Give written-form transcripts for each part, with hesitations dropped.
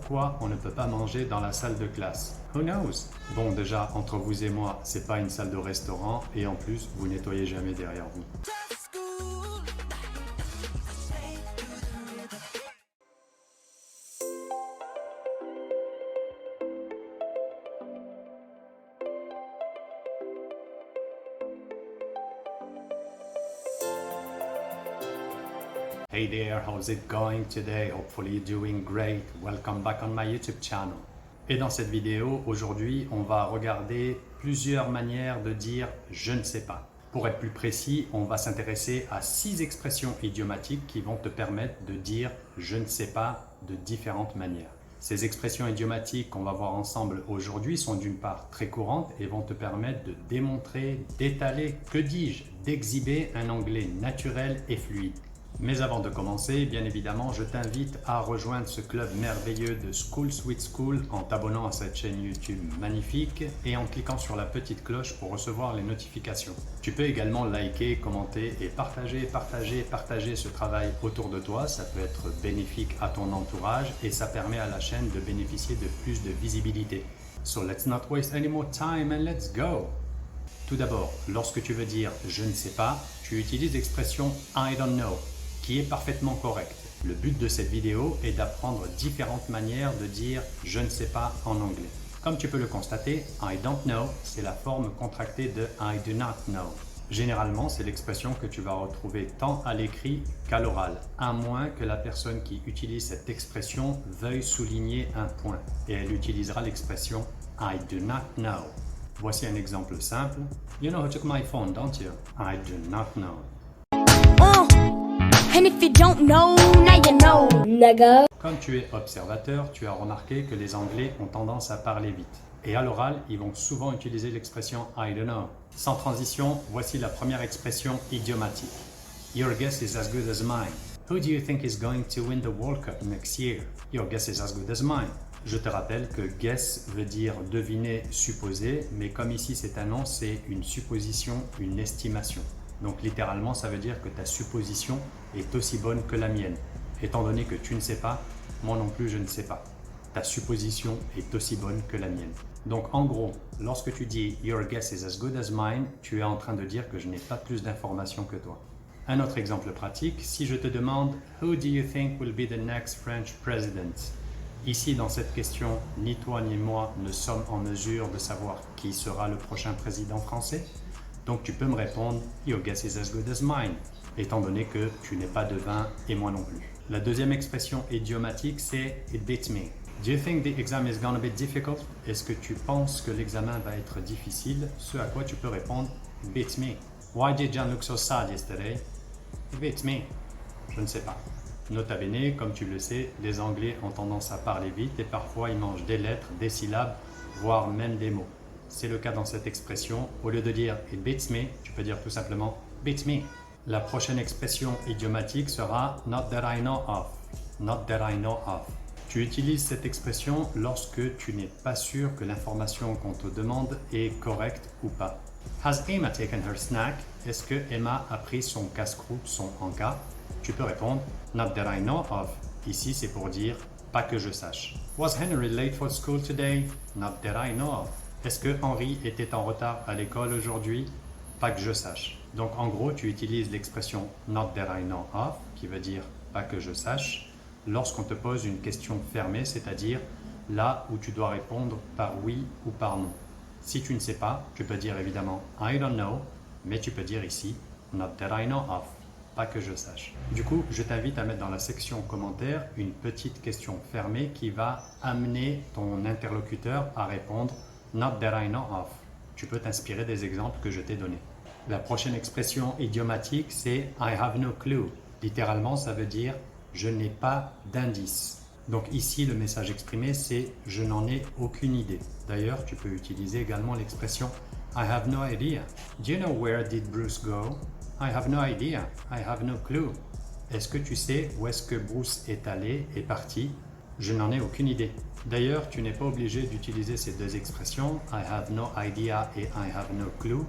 pourquoi on ne peut pas manger dans la salle de classe? Who knows? Bon, déjà, entre vous et moi, c'est pas une salle de restaurant et en plus, vous nettoyez jamais derrière vous. Hey there, how's it going today? Hopefully you're doing great. Welcome back on my YouTube channel. Et dans cette vidéo, aujourd'hui, on va regarder plusieurs manières de dire « je ne sais pas ». Pour être plus précis, on va s'intéresser à 6 expressions idiomatiques qui vont te permettre de dire « je ne sais pas » de différentes manières. Ces expressions idiomatiques qu'on va voir ensemble aujourd'hui sont d'une part très courantes et vont te permettre de démontrer, d'étaler, que dis-je, d'exhiber un anglais naturel et fluide. Mais avant de commencer, bien évidemment, je t'invite à rejoindre ce club merveilleux de School Sweet School en t'abonnant à cette chaîne YouTube magnifique et en cliquant sur la petite cloche pour recevoir les notifications. Tu peux également liker, commenter et partager ce travail autour de toi. Ça peut être bénéfique à ton entourage et ça permet à la chaîne de bénéficier de plus de visibilité. So let's not waste any more time and let's go! Tout d'abord, lorsque tu veux dire « je ne sais pas », tu utilises l'expression « I don't know », qui est parfaitement correct. Le but de cette vidéo est d'apprendre différentes manières de dire « je ne sais pas » en anglais. Comme tu peux le constater, « I don't know » c'est la forme contractée de « I do not know ». Généralement, c'est l'expression que tu vas retrouver tant à l'écrit qu'à l'oral, à moins que la personne qui utilise cette expression veuille souligner un point, et elle utilisera l'expression « I do not know ». Voici un exemple simple. You know who took my phone, don't you? I do not know. And if you don't know, now you know, nigga. Comme tu es observateur, tu as remarqué que les Anglais ont tendance à parler vite. Et à l'oral, ils vont souvent utiliser l'expression I don't know. Sans transition, voici la première expression idiomatique. Your guess is as good as mine. Who do you think is going to win the World Cup next year? Your guess is as good as mine. Je te rappelle que guess veut dire deviner, supposer, mais comme ici c'est un nom, c'est une supposition, une estimation. Donc littéralement, ça veut dire que ta supposition est aussi bonne que la mienne. Étant donné que tu ne sais pas, moi non plus je ne sais pas. Ta supposition est aussi bonne que la mienne. Donc en gros, lorsque tu dis « Your guess is as good as mine », tu es en train de dire que je n'ai pas plus d'informations que toi. Un autre exemple pratique, si je te demande « Who do you think will be the next French president ?» Ici, dans cette question, ni toi ni moi ne sommes en mesure de savoir qui sera le prochain président français. Donc tu peux me répondre « Your guess is as good as mine », étant donné que tu n'es pas devin et moi non plus. La deuxième expression idiomatique, c'est « It beats me ». Do you think the exam is gonna be difficult? Est-ce que tu penses que l'examen va être difficile? Ce à quoi tu peux répondre « It beats me ». Why did John look so sad yesterday? It beats me. Je ne sais pas. Nota bene, comme tu le sais, les Anglais ont tendance à parler vite et parfois ils mangent des lettres, des syllabes, voire même des mots. C'est le cas dans cette expression. Au lieu de dire « it beats me », tu peux dire tout simplement « beats me ». La prochaine expression idiomatique sera « not that I know of ». Not that I know of. Tu utilises cette expression lorsque tu n'es pas sûr que l'information qu'on te demande est correcte ou pas. Has Emma taken her snack? Est-ce que Emma a pris son casse-croûte, son encas? Tu peux répondre « not that I know of ». Ici, c'est pour dire « pas que je sache ». Was Henry late for school today? Not that I know of. Est-ce que Henri était en retard à l'école aujourd'hui? Pas que je sache. Donc en gros, tu utilises l'expression « not that I know of » qui veut dire « pas que je sache » lorsqu'on te pose une question fermée, c'est-à-dire là où tu dois répondre par oui ou par non. Si tu ne sais pas, tu peux dire évidemment « I don't know », mais tu peux dire ici « not that I know of ». Pas que je sache. Du coup, je t'invite à mettre dans la section commentaires une petite question fermée qui va amener ton interlocuteur à répondre « not that I know of ». Tu peux t'inspirer des exemples que je t'ai donnés. La prochaine expression idiomatique, c'est « I have no clue ». Littéralement, ça veut dire « je n'ai pas d'indice ». Donc ici, le message exprimé, c'est « je n'en ai aucune idée ». D'ailleurs, tu peux utiliser également l'expression « I have no idea ». Do you know where did Bruce go? I have no idea. I have no clue. Est-ce que tu sais où est-ce que Bruce est allé, est parti? Je n'en ai aucune idée. D'ailleurs, tu n'es pas obligé d'utiliser ces deux expressions, I have no idea et I have no clue,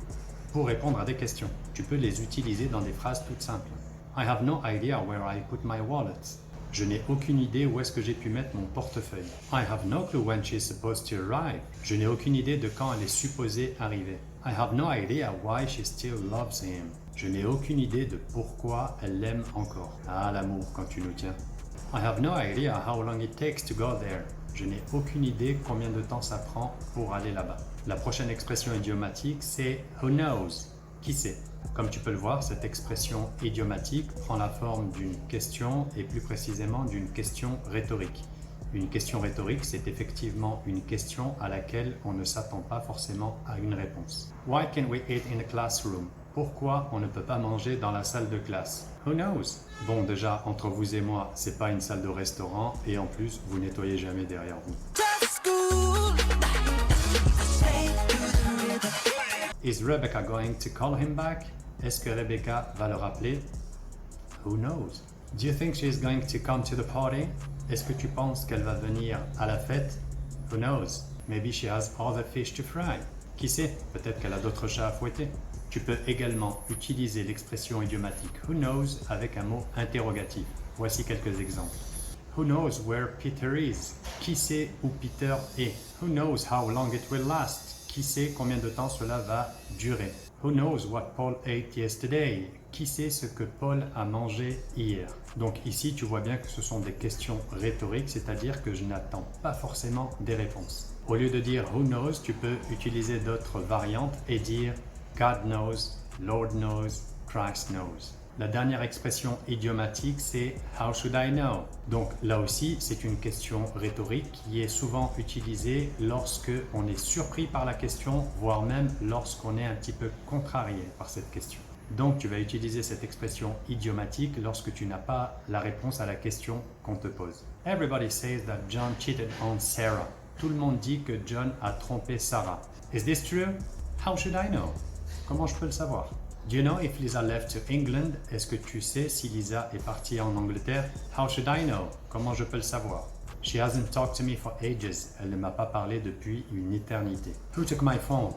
pour répondre à des questions. Tu peux les utiliser dans des phrases toutes simples. I have no idea where I put my wallet. Je n'ai aucune idée où est-ce que j'ai pu mettre mon portefeuille. I have no clue when she is supposed to arrive. Je n'ai aucune idée de quand elle est supposée arriver. I have no idea why she still loves him. Je n'ai aucune idée de pourquoi elle l'aime encore. Ah, l'amour quand tu nous tiens. I have no idea how long it takes to go there. Je n'ai aucune idée combien de temps ça prend pour aller là-bas. La prochaine expression idiomatique, c'est who knows? Qui sait? Comme tu peux le voir, cette expression idiomatique prend la forme d'une question et plus précisément d'une question rhétorique. Une question rhétorique, c'est effectivement une question à laquelle on ne s'attend pas forcément à une réponse. Why can't we eat in a classroom? Pourquoi on ne peut pas manger dans la salle de classe? Who knows? Bon, déjà, entre vous et moi, c'est pas une salle de restaurant et en plus, vous nettoyez jamais derrière vous. Is Rebecca going to call him back? Est-ce que Rebecca va le rappeler? Who knows? Do you think she is going to come to the party? Est-ce que tu penses qu'elle va venir à la fête? Who knows? Maybe she has other fish to fry. Qui sait? Peut-être qu'elle a d'autres chats à fouetter. Tu peux également utiliser l'expression idiomatique who knows avec un mot interrogatif. Voici quelques exemples. Who knows where Peter is? Qui sait où Peter est? Who knows how long it will last? Qui sait combien de temps cela va durer? Who knows what Paul ate yesterday? Qui sait ce que Paul a mangé hier? Donc ici, tu vois bien que ce sont des questions rhétoriques, c'est-à-dire que je n'attends pas forcément des réponses. Au lieu de dire who knows, tu peux utiliser d'autres variantes et dire God knows, Lord knows, Christ knows. La dernière expression idiomatique, c'est how should I know? Donc là aussi, c'est une question rhétorique qui est souvent utilisée lorsque on est surpris par la question, voire même lorsqu'on est un petit peu contrarié par cette question. Donc tu vas utiliser cette expression idiomatique lorsque tu n'as pas la réponse à la question qu'on te pose. Everybody says that John cheated on Sarah. Tout le monde dit que John a trompé Sarah. Is this true? How should I know? Comment je peux le savoir? Do you know if Lisa left to England? Est-ce que tu sais si Lisa est partie en Angleterre? How should I know? Comment je peux le savoir? She hasn't talked to me for ages. Elle ne m'a pas parlé depuis une éternité. Who took my phone?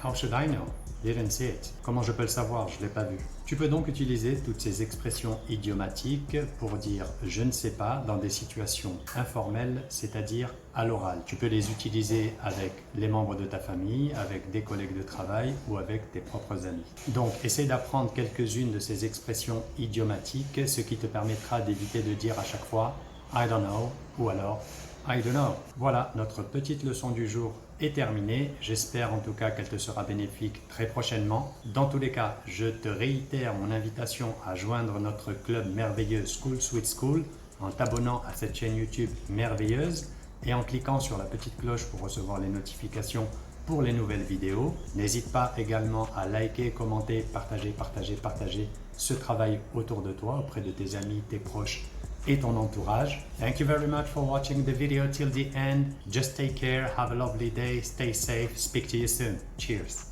How should I know? Didn't see it. Comment je peux le savoir? Je ne l'ai pas vu. Tu peux donc utiliser toutes ces expressions idiomatiques pour dire je ne sais pas dans des situations informelles, c'est-à-dire à l'oral. Tu peux les utiliser avec les membres de ta famille, avec des collègues de travail ou avec tes propres amis. Donc, essaie d'apprendre quelques-unes de ces expressions idiomatiques, ce qui te permettra d'éviter de dire à chaque fois I don't know ou alors I don't know. Voilà, notre petite leçon du jour est terminée. J'espère en tout cas qu'elle te sera bénéfique très prochainement. Dans tous les cas, je te réitère mon invitation à joindre notre club merveilleux School Sweet School en t'abonnant à cette chaîne YouTube merveilleuse et en cliquant sur la petite cloche pour recevoir les notifications pour les nouvelles vidéos. N'hésite pas également à liker, commenter, partager ce travail autour de toi, auprès de tes amis, tes proches et ton entourage. Thank you very much for watching the video till the end. Just take care, have a lovely day, stay safe, speak to you soon. Cheers.